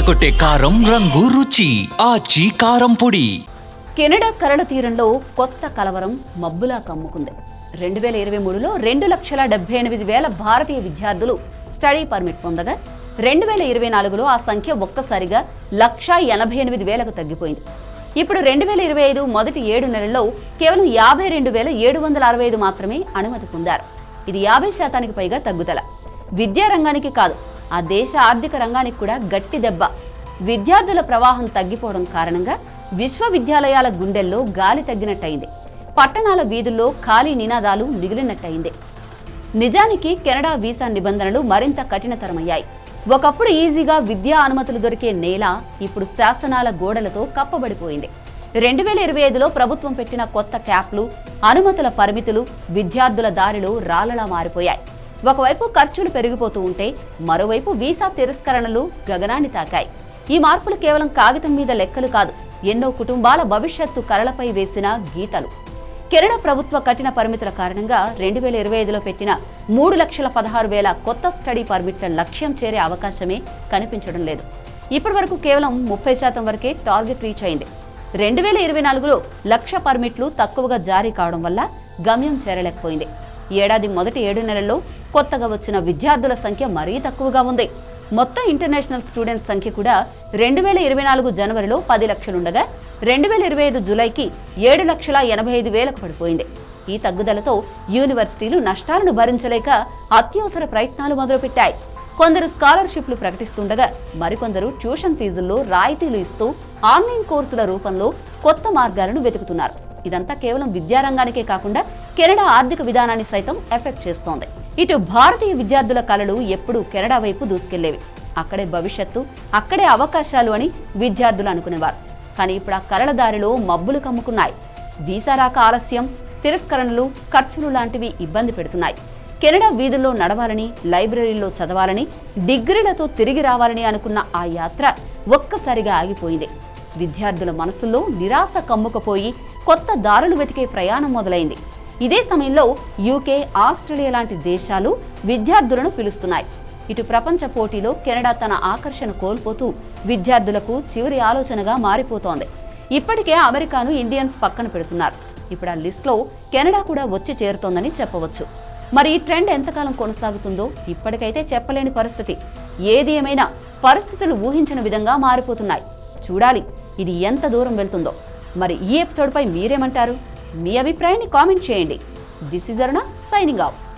అదరకొట్టే కారం రంగు రుచి ఆచి కారం పొడి. కెనడా కరల తీరంలో కొత్త కలవరం మబ్బులా కమ్ముకుంది. 2023లో 2,78,000 భారతీయ విద్యార్థులు స్టడీ పర్మిట్ పొందగా 2024లో ఆ సంఖ్య ఒక్కసారిగా 1,88,000కు తగ్గిపోయింది. ఇప్పుడు 2025 మొదటి 7 నెలల్లో కేవలం 52,765 మాత్రమే అనుమతి పొందారు. ఇది 50% పైగా తగ్గుదల. విద్యారంగానికి కాదు, ఆ దేశ ఆర్థిక రంగానికి కూడా గట్టి దెబ్బ. విద్యార్థుల ప్రవాహం తగ్గిపోవడం కారణంగా విశ్వవిద్యాలయాల గుండెల్లో గాలి తగ్గినట్టయింది. పట్టణాల వీధుల్లో ఖాళీ నినాదాలు మిగిలినట్టయింది. నిజానికి కెనడా వీసా నిబంధనలు మరింత కఠినతరమయ్యాయి. ఒకప్పుడు ఈజీగా విద్యా అనుమతులు దొరికే నేల ఇప్పుడు శాసనాల గోడలతో కప్పబడిపోయింది. 2025లో ప్రభుత్వం పెట్టిన కొత్త క్యాప్లు, అనుమతుల పరిమితులు విద్యార్థుల దారిలో రాళ్లలా మారిపోయాయి. ఒకవైపు ఖర్చులు పెరిగిపోతూ ఉంటే మరోవైపు వీసా తిరస్కరణలు గగనాన్ని తాకాయి. ఈ మార్పులు కేవలం కాగితం మీద లెక్కలు కాదు, ఎన్నో కుటుంబాల భవిష్యత్తు కలలపై వేసిన గీతలు. కెనడా ప్రభుత్వ కఠిన పరిమితుల కారణంగా 2025లో పెట్టిన 3,16,000 కొత్త స్టడీ పర్మిట్ల లక్ష్యం చేరే అవకాశమే కనిపించడం లేదు. ఇప్పటి వరకు కేవలం 30% వరకే టార్గెట్ రీచ్ అయింది. 2024లో 1,00,000 పర్మిట్లు తక్కువగా జారీ కావడం వల్ల గమ్యం చేరలేకపోయింది. ఏడాది మొదటి 7 నెలల్లో కొత్తగా వచ్చిన విద్యార్థుల సంఖ్య మరీ తక్కువగా ఉంది. మొత్తం ఇంటర్నేషనల్ స్టూడెంట్స్ సంఖ్య కూడా 2024 జనవరిలో 10 లక్షలుండగా 2025 జూలైకి 7,85,000కు పడిపోయింది. ఈ తగ్గుదలతో యూనివర్సిటీలు నష్టాలను భరించలేక అత్యవసర ప్రయత్నాలు మొదలుపెట్టాయి. కొందరు స్కాలర్షిప్లు ప్రకటిస్తుండగా మరికొందరు ట్యూషన్ ఫీజుల్లో రాయితీలు ఇస్తూ ఆన్లైన్ కోర్సుల రూపంలో కొత్త మార్గాలను వెతుకుతున్నారు. ఇదంతా కేవలం విద్యారంగానికే కాకుండా కెనడా ఆర్థిక విధానాన్ని సైతం ఎఫెక్ట్ చేస్తోంది. ఇటు భారతీయ విద్యార్థుల కలలు ఎప్పుడూ కెనడా వైపు దూసుకెళ్లేవి. అక్కడే భవిష్యత్తు, అక్కడే అవకాశాలు అని విద్యార్థులు అనుకునేవారు. కానీ ఇప్పుడు ఆ కలల దారిలో మబ్బులు కమ్ముకున్నాయి. వీసా రాక ఆలస్యం, తిరస్కరణలు, ఖర్చులు లాంటివి ఇబ్బంది పెడుతున్నాయి. కెనడా వీధుల్లో నడవాలని, లైబ్రరీల్లో చదవాలని, డిగ్రీలతో తిరిగి రావాలని అనుకున్న ఆ యాత్ర ఒక్కసారిగా ఆగిపోయింది. విద్యార్థుల మనసుల్లో నిరాశ కమ్ముకపోయి కొత్త దారులు వెతికే ప్రయాణం మొదలైంది. ఇదే సమయంలో యూకే, ఆస్ట్రేలియా లాంటి దేశాలు విద్యార్థులను పిలుస్తున్నాయి. ఇటు ప్రపంచ పోటీలో కెనడా తన ఆకర్షణ కోల్పోతూ విద్యార్థులకు చివరి ఆలోచనగా మారిపోతోంది. ఇప్పటికే అమెరికాను ఇండియన్స్ పక్కన పెడుతున్నారు. ఇప్పుడు ఆ లిస్టులో కెనడా కూడా వచ్చి చేరుతోందని చెప్పవచ్చు. మరి ఈ ట్రెండ్ ఎంతకాలం కొనసాగుతుందో ఇప్పటికైతే చెప్పలేని పరిస్థితి. ఏది ఏమైనా పరిస్థితులు ఊహించిన విధంగా మారిపోతున్నాయి. చూడాలి ఇది ఎంత దూరం వెళ్తుందో. మరి ఈ ఎపిసోడ్పై మీరేమంటారు? మీ అభిప్రాయాన్ని కామెంట్ చేయండి. This is Aruna signing off.